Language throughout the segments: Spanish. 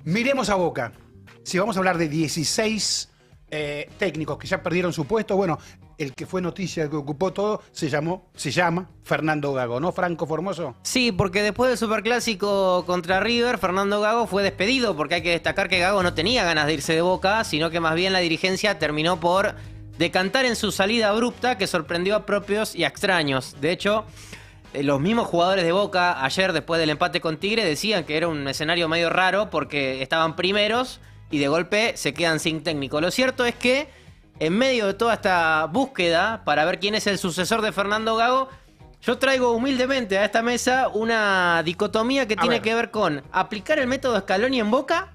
Miremos a Boca. Si vamos a hablar de 16 técnicos que ya perdieron su puesto, bueno, el que fue noticia, el que ocupó todo, se llama Fernando Gago, ¿no, Franco Formoso? Sí, porque después del Superclásico contra River, Fernando Gago fue despedido, porque hay que destacar que Gago no tenía ganas de irse de Boca, sino que más bien la dirigencia terminó por decantar en su salida abrupta que sorprendió a propios y a extraños. De hecho, los mismos jugadores de Boca ayer, después del empate con Tigre, decían que era un escenario medio raro porque estaban primeros y de golpe se quedan sin técnico. Lo cierto es que en medio de toda esta búsqueda para ver quién es el sucesor de Fernando Gago, yo traigo humildemente a esta mesa una dicotomía que tiene que ver con aplicar el método Scaloni en Boca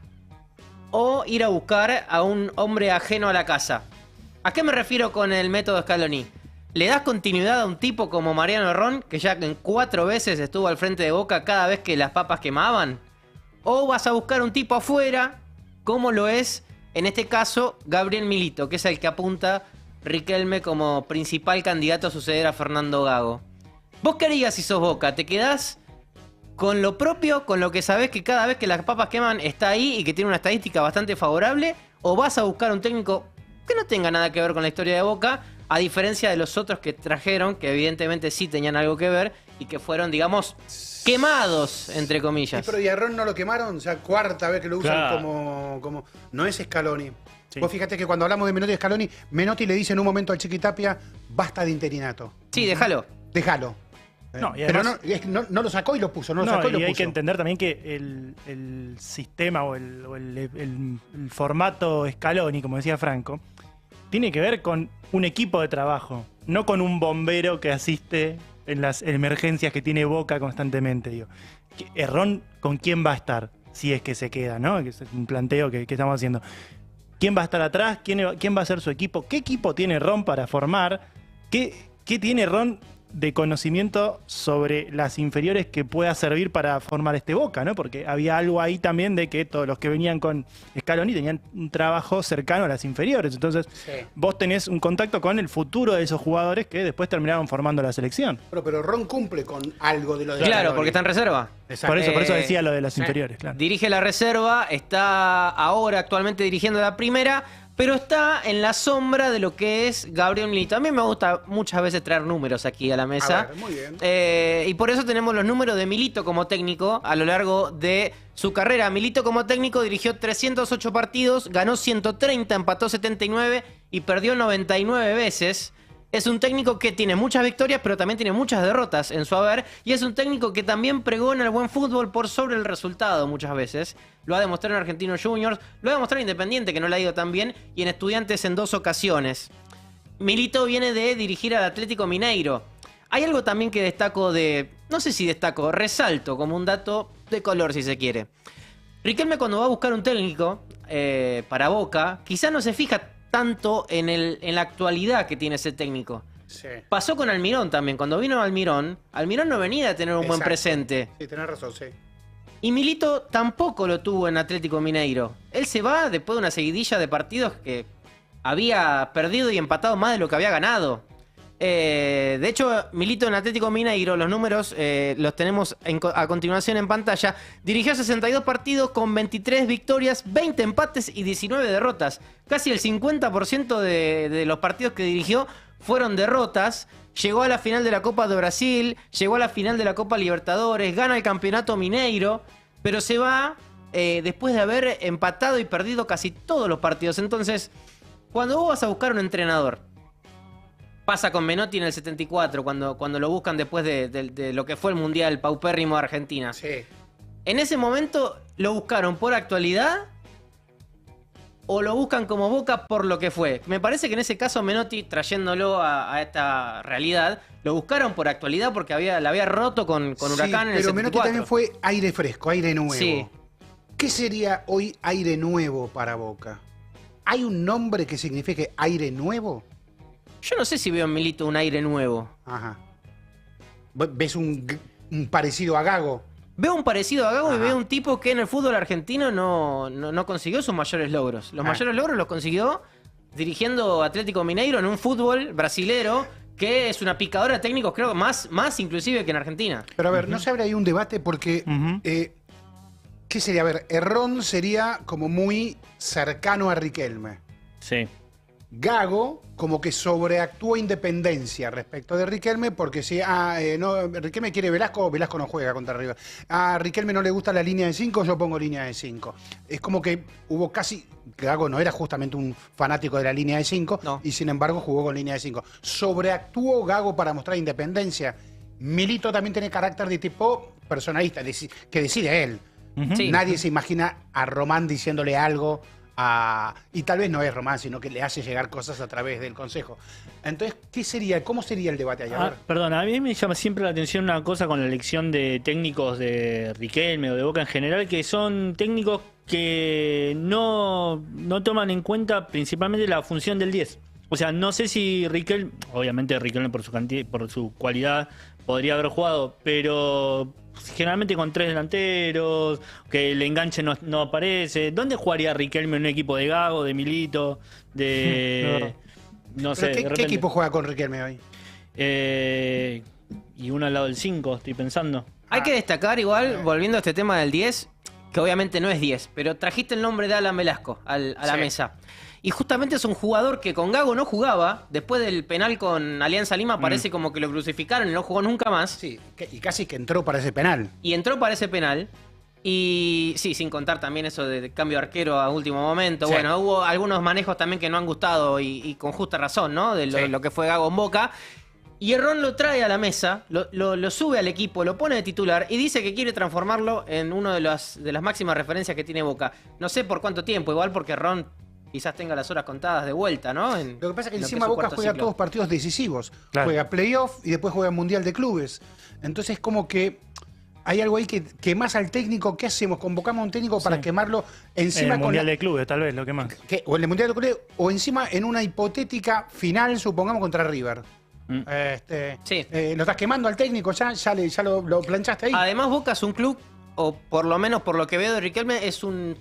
o ir a buscar a un hombre ajeno a la casa. ¿A qué me refiero con el método Scaloni? ¿Le das continuidad a un tipo como Mariano Ron, que ya en 4 veces estuvo al frente de Boca cada vez que las papas quemaban? ¿O vas a buscar un tipo afuera, como lo es, en este caso, Gabriel Milito, que es el que apunta Riquelme como principal candidato a suceder a Fernando Gago? ¿Vos qué harías si sos Boca? ¿Te quedás con lo propio, con lo que sabés que cada vez que las papas queman está ahí y que tiene una estadística bastante favorable? ¿O vas a buscar un técnico que no tenga nada que ver con la historia de Boca, a diferencia de los otros que trajeron, que evidentemente sí tenían algo que ver y que fueron, digamos, quemados, entre comillas? Sí, pero ¿y a Ron no lo quemaron? O sea, cuarta vez que lo usan como... No es Scaloni. Sí. Vos fíjate que cuando hablamos de Menotti y Scaloni, Menotti le dice en un momento al Chiquitapia, basta de interinato. Sí, déjalo. Déjalo. No, y Pero además- no lo sacó y lo puso, no lo No, sacó y lo y hay puso. que entender también que el sistema o el formato Scaloni, como decía Franco, tiene que ver con un equipo de trabajo, no con un bombero que asiste en las emergencias que tiene Boca constantemente. Digo. Ron, ¿con quién va a estar? Si es que se queda, ¿no? Que es un planteo que estamos haciendo. ¿Quién va a estar atrás? ¿Quién va a ser su equipo? ¿Qué equipo tiene Ron para formar? ¿Qué tiene Ron de conocimiento sobre las inferiores que pueda servir para formar este Boca, ¿no? Porque había algo ahí también de que todos los que venían con Scaloni tenían un trabajo cercano a las inferiores. Entonces, vos tenés un contacto con el futuro de esos jugadores que después terminaron formando la selección. Pero Ron cumple con algo de lo de Claro, Scaloni. porque está en reserva. Exacto. Por eso decía lo de las inferiores, claro. Dirige la reserva, está ahora actualmente dirigiendo la primera, pero está en la sombra de lo que es Gabriel Milito. A mí me gusta muchas veces traer números aquí a la mesa. A ver, muy bien. Y por eso tenemos los números de Milito como técnico a lo largo de su carrera. Milito como técnico dirigió 308 partidos, ganó 130, empató 79 y perdió 99 veces. Es un técnico que tiene muchas victorias, pero también tiene muchas derrotas en su haber. Y es un técnico que también pregona el buen fútbol por sobre el resultado muchas veces. Lo ha demostrado en Argentinos Juniors, lo ha demostrado en Independiente, que no le ha ido tan bien, y en Estudiantes en 2 ocasiones. Milito viene de dirigir al Atlético Mineiro. Hay algo también que destaco no sé si destaco, resalto como un dato de color si se quiere. Riquelme cuando va a buscar un técnico para Boca, quizá no se fija tanto en la actualidad que tiene ese técnico. Sí. Pasó con Almirón también. Cuando vino Almirón no venía a tener un buen Exacto. presente. Sí, tenés razón, sí. Y Milito tampoco lo tuvo en Atlético Mineiro. Él se va después de una seguidilla de partidos que había perdido y empatado más de lo que había ganado. De hecho, Milito en Atlético Mineiro, los números los tenemos a continuación en pantalla. Dirigió 62 partidos con 23 victorias, 20 empates y 19 derrotas. Casi el 50% de los partidos que dirigió fueron derrotas. Llegó a la final de la Copa de Brasil, llegó a la final de la Copa Libertadores, gana el Campeonato Mineiro, pero se va después de haber empatado y perdido casi todos los partidos. Entonces, cuando vos vas a buscar un entrenador, pasa con Menotti en el 74, cuando lo buscan después de lo que fue el Mundial paupérrimo de Argentina. Sí. En ese momento, ¿lo buscaron por actualidad o lo buscan como Boca por lo que fue? Me parece que en ese caso Menotti, trayéndolo a esta realidad, lo buscaron por actualidad porque la había roto con Huracán en el 74. Pero Menotti también fue aire fresco, aire nuevo. Sí. ¿Qué sería hoy aire nuevo para Boca? ¿Hay un nombre que signifique aire nuevo? Yo no sé si veo en Milito un aire nuevo. Ajá. ¿Ves un parecido a Gago? Veo un parecido a Gago y Ajá. veo un tipo que en el fútbol argentino no consiguió sus mayores logros. Los mayores logros los consiguió dirigiendo Atlético Mineiro en un fútbol brasilero que es una picadora de técnicos, creo, más inclusive que en Argentina. Pero a ver, ¿no se abre ahí un debate? Porque ¿Qué sería? A ver, Errón sería como muy cercano a Riquelme. Sí. Gago como que sobreactúa Independencia respecto de Riquelme porque si no, Riquelme quiere Velasco, Velasco no juega contra River. A Riquelme no le gusta la línea de 5, yo pongo línea de 5. Es como que hubo casi... Gago no era justamente un fanático de la línea de 5 No. y sin embargo jugó con línea de 5. Sobreactuó Gago para mostrar independencia. Milito también tiene carácter de tipo personalista, que decide él. Sí. Nadie se imagina a Román diciéndole algo y tal vez no es Román, sino que le hace llegar cosas a través del consejo. Entonces, ¿qué sería? ¿Cómo sería el debate allá? A ver. Perdón, a mí me llama siempre la atención una cosa con la elección de técnicos de Riquelme o de Boca en general, que son técnicos que no toman en cuenta principalmente la función del 10. O sea, no sé si Riquelme, obviamente Riquelme por su cualidad podría haber jugado, pero generalmente con 3 delanteros, que el enganche no aparece. ¿Dónde jugaría Riquelme en un equipo de Gago, de Milito, de... no sé, ¿Pero ¿Qué equipo juega con Riquelme hoy? Y uno al lado del 5, estoy pensando. Hay que destacar igual, volviendo a este tema del 10, que obviamente no es 10, pero trajiste el nombre de Alan Velasco a la mesa. Y justamente es un jugador que con Gago no jugaba. Después del penal con Alianza Lima parece como que lo crucificaron y no jugó nunca más. Sí, y casi que entró para ese penal. Y entró para ese penal. Y sí, sin contar también eso de cambio de arquero a último momento. Sí. Bueno, hubo algunos manejos también que no han gustado y con justa razón, ¿no? De lo que fue Gago en Boca. Y Errón lo trae a la mesa, lo sube al equipo, lo pone de titular y dice que quiere transformarlo en uno de las máximas referencias que tiene Boca. No sé por cuánto tiempo, igual porque Errón quizás tenga las horas contadas de vuelta, ¿no? Lo que pasa es que en lo encima es su Boca cuarto juega ciclo. todos partidos decisivos. Claro. Juega playoff y después juega Mundial de Clubes. Entonces como que hay algo ahí que quemás al técnico. ¿Qué hacemos? ¿Convocamos a un técnico para quemarlo En encima el con Mundial de Clubes, tal vez, lo que más. o en el Mundial de Clubes o encima en una hipotética final, supongamos, contra River? Sí. Lo estás quemando al técnico, ya lo planchaste ahí. Además, Boca es un club, o por lo menos por lo que veo de Riquelme, es un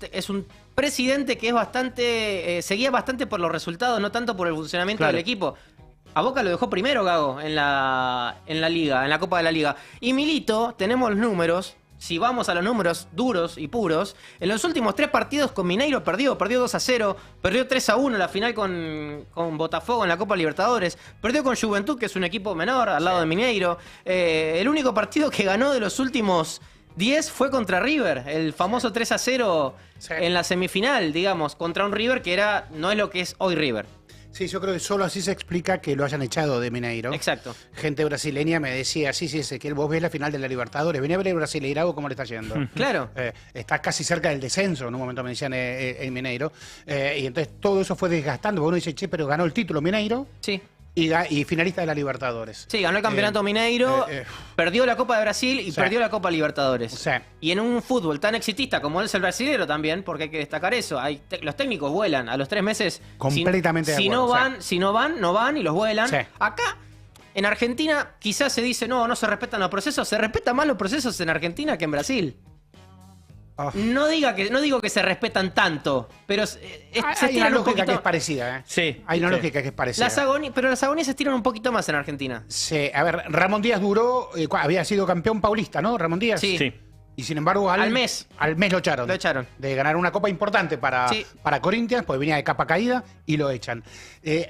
presidente que es bastante se guía bastante por los resultados, no tanto por el funcionamiento Claro. del equipo. A Boca lo dejó primero Gago en la Liga, en la Copa de la Liga. Y Milito, tenemos los números. Si vamos a los números duros y puros, en los últimos 3 partidos con Mineiro perdió 2-0, perdió 3-1 la final con Botafogo en la Copa Libertadores, perdió con Juventud, que es un equipo menor, al lado de Mineiro. El único partido que ganó de los últimos 10 fue contra River, el famoso 3-0 en la semifinal, digamos, contra un River que no es lo que es hoy River. Sí, yo creo que solo así se explica que lo hayan echado de Mineiro. Exacto. Gente brasileña me decía, sí, Ezequiel, vos ves la final de la Libertadores, venía a ver el Brasileirao cómo le está yendo. Claro. Está casi cerca del descenso, en un momento me decían en Mineiro. Y entonces todo eso fue desgastando. Uno dice, che, pero ganó el título Mineiro Sí. y finalista de la Libertadores. Sí, ganó el campeonato Mineiro, perdió la Copa de Brasil y Sí. perdió la Copa Libertadores. Sí. Y en un fútbol tan exitista como es el brasilero también, porque hay que destacar eso, los técnicos vuelan a los 3 meses. Completamente de si acuerdo, no van, no van y los vuelan. Sí. Acá, en Argentina, quizás se dice, no se respetan los procesos. Se respetan más los procesos en Argentina que en Brasil. Oh. No digo que se respetan tanto, pero se Hay una estiran un lógica que poquito. es parecida, ¿eh? Sí. Hay una Sí. lógica que es parecida. Pero las agonías se estiran un poquito más en Argentina. Sí, a ver, Ramón Díaz duró, había sido campeón paulista, ¿no? Ramón Díaz. Sí. Sí. Y sin embargo, Al mes. Al mes lo echaron. Lo echaron. De ganar una copa importante para Sí. Corinthians, pues venía de capa caída y lo echan.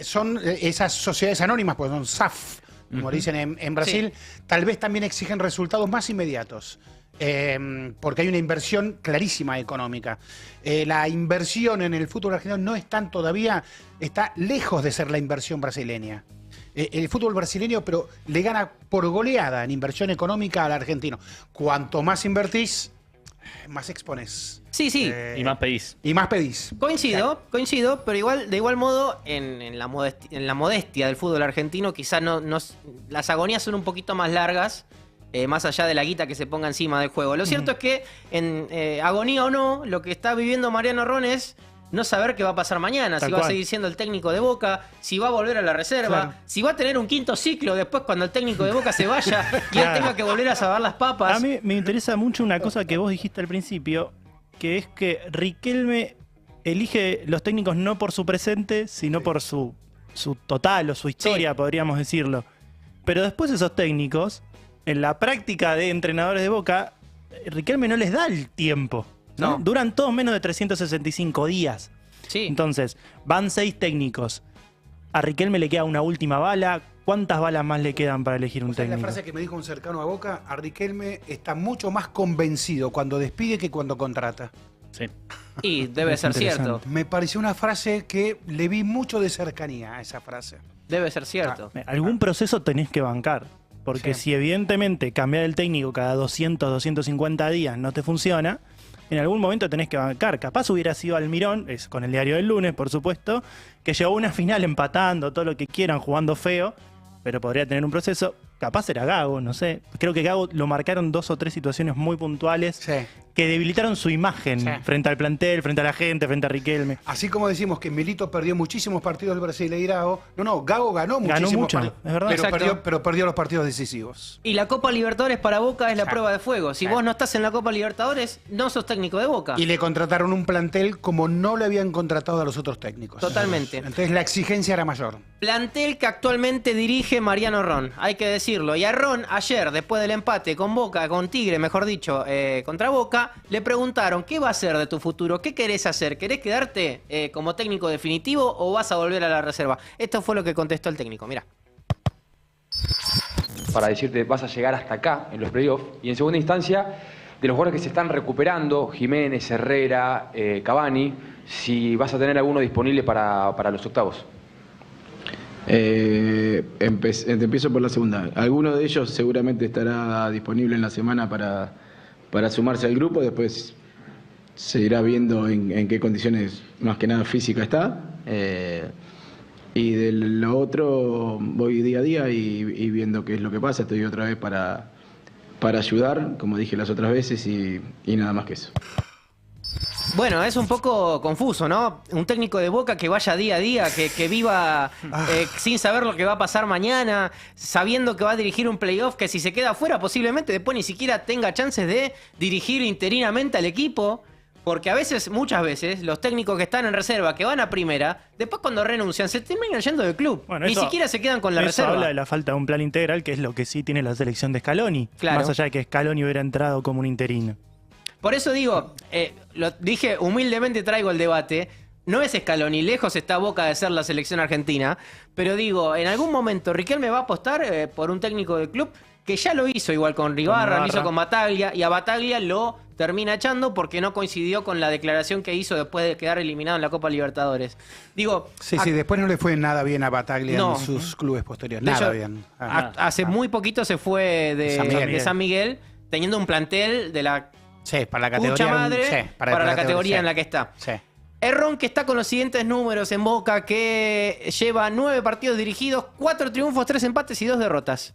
Son esas sociedades anónimas, pues son SAF, como le dicen en Brasil, tal vez también exigen resultados más inmediatos. Porque hay una inversión clarísima económica. La inversión en el fútbol argentino no es tan todavía, está lejos de ser la inversión brasileña. El fútbol brasileño, pero le gana por goleada en inversión económica al argentino. Cuanto más invertís, más expones. Sí. Y más pedís. Y más pedís. Coincido, pero de igual modo, en la modestia del fútbol argentino, quizás las agonías son un poquito más largas, más allá de la guita que se ponga encima del juego. Lo cierto es que, en agonía o no, lo que está viviendo Mariano Errón es no saber qué va a pasar mañana, Tal si va a cual. seguir siendo el técnico de Boca, si va a volver a la reserva, Claro. si va a tener un quinto ciclo después cuando el técnico de Boca se vaya y él Claro. tenga que volver a salvar las papas. A mí me interesa mucho una cosa que vos dijiste al principio, que es que Riquelme elige los técnicos no por su presente, sino por su total o su historia, podríamos decirlo. Pero después esos técnicos, en la práctica de entrenadores de Boca, Riquelme no les da el tiempo. ¿no? No. Duran todos menos de 365 días. Sí. Entonces, van 6 técnicos. A Riquelme le queda una última bala. ¿Cuántas balas más le quedan para elegir un O sea, la técnico? frase que me dijo un cercano a Boca, a Riquelme está mucho más convencido cuando despide que cuando contrata. Sí. Y debe Es ser interesante. cierto. Me pareció una frase que le vi mucho de cercanía a esa frase. Debe ser cierto. Algún proceso tenés que bancar. Porque Sí. si evidentemente cambiar el técnico cada 200, 250 días no te funciona, en algún momento tenés que bancar. Capaz hubiera sido Almirón, es con el diario del lunes, por supuesto, que llegó a una final empatando, todo lo que quieran, jugando feo, pero podría tener un proceso. Capaz era Gago, no sé. Creo que Gago lo marcaron 2 o 3 situaciones muy puntuales Sí. que debilitaron su imagen Sí. frente al plantel, frente a la gente, frente a Riquelme. Así como decimos que Milito perdió muchísimos partidos del Brasileirao, no, Gago ganó muchísimos mucho, partidos, es verdad. pero Exacto. perdió los partidos decisivos. Y la Copa Libertadores para Boca es la Sí. prueba de fuego. Si Sí. vos no estás en la Copa Libertadores, no sos técnico de Boca. Y le contrataron un plantel como no le habían contratado a los otros técnicos. Totalmente. Entonces la exigencia era mayor. Plantel que actualmente dirige Mariano Ron, hay que decirlo. Y a Ron, ayer, después del empate con Boca, con Tigre, mejor dicho, contra Boca, le preguntaron, ¿qué va a ser de tu futuro? ¿Qué querés hacer? ¿Querés quedarte como técnico definitivo o vas a volver a la reserva? Esto fue lo que contestó el técnico, mira. Para decirte vas a llegar hasta acá en los playoffs, y en segunda instancia de los jugadores que se están recuperando, Jiménez, Herrera, Cavani, si vas a tener alguno disponible para los octavos. Empiezo por la segunda. Alguno de ellos seguramente estará disponible en la semana para sumarse al grupo, después se irá viendo en qué condiciones más que nada física está. Y de lo otro voy día a día y viendo qué es lo que pasa. Estoy otra vez para ayudar, como dije las otras veces, y nada más que eso. Bueno, es un poco confuso, ¿no? Un técnico de Boca que vaya día a día, que viva sin saber lo que va a pasar mañana, sabiendo que va a dirigir un playoff, que si se queda afuera posiblemente después ni siquiera tenga chances de dirigir interinamente al equipo. Porque a veces, muchas veces, los técnicos que están en reserva, que van a primera, después cuando renuncian, se terminan yendo del club. Bueno, Ni eso- siquiera se quedan con la Eso reserva. habla de la falta de un plan integral, que es lo que sí tiene la selección de Scaloni. Claro. Más allá de que Scaloni hubiera entrado como un interino. Por eso digo, lo dije humildemente, traigo el debate. No es Scaloni, lejos está Boca de ser la selección argentina. Pero digo, en algún momento Riquelme va a apostar por un técnico del club que ya lo hizo igual con Ribarra, lo hizo con Bataglia, y a Bataglia lo termina echando porque no coincidió con la declaración que hizo después de quedar eliminado en la Copa Libertadores. Digo, Sí, después no le fue nada bien a Bataglia No. en sus clubes posteriores. de Nada hecho, bien. hace muy poquito se fue de San Miguel, teniendo un plantel de la Sí, para la categoría. pucha madre sí, para la categoría sí. en la que está. Sí. Errón, que está con los siguientes números en Boca, que lleva 9 partidos dirigidos, 4 triunfos, 3 empates y 2 derrotas.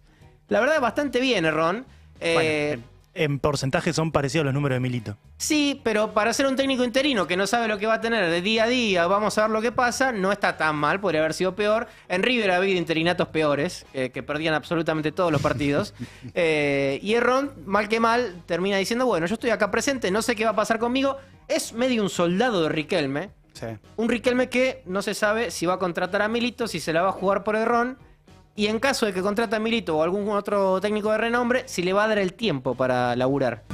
La verdad, bastante bien, Errón. Bueno, en porcentaje son parecidos a los números de Milito. Sí, pero para ser un técnico interino que no sabe lo que va a tener de día a día, vamos a ver lo que pasa, no está tan mal, podría haber sido peor. En River ha habido interinatos peores, que perdían absolutamente todos los partidos. Y Errón, mal que mal, termina diciendo, bueno, yo estoy acá presente, no sé qué va a pasar conmigo. Es medio un soldado de Riquelme. Sí. Un Riquelme que no se sabe si va a contratar a Milito, si se la va a jugar por Errón. Y en caso de que contrate a Milito o algún otro técnico de renombre, si le va a dar el tiempo para laburar.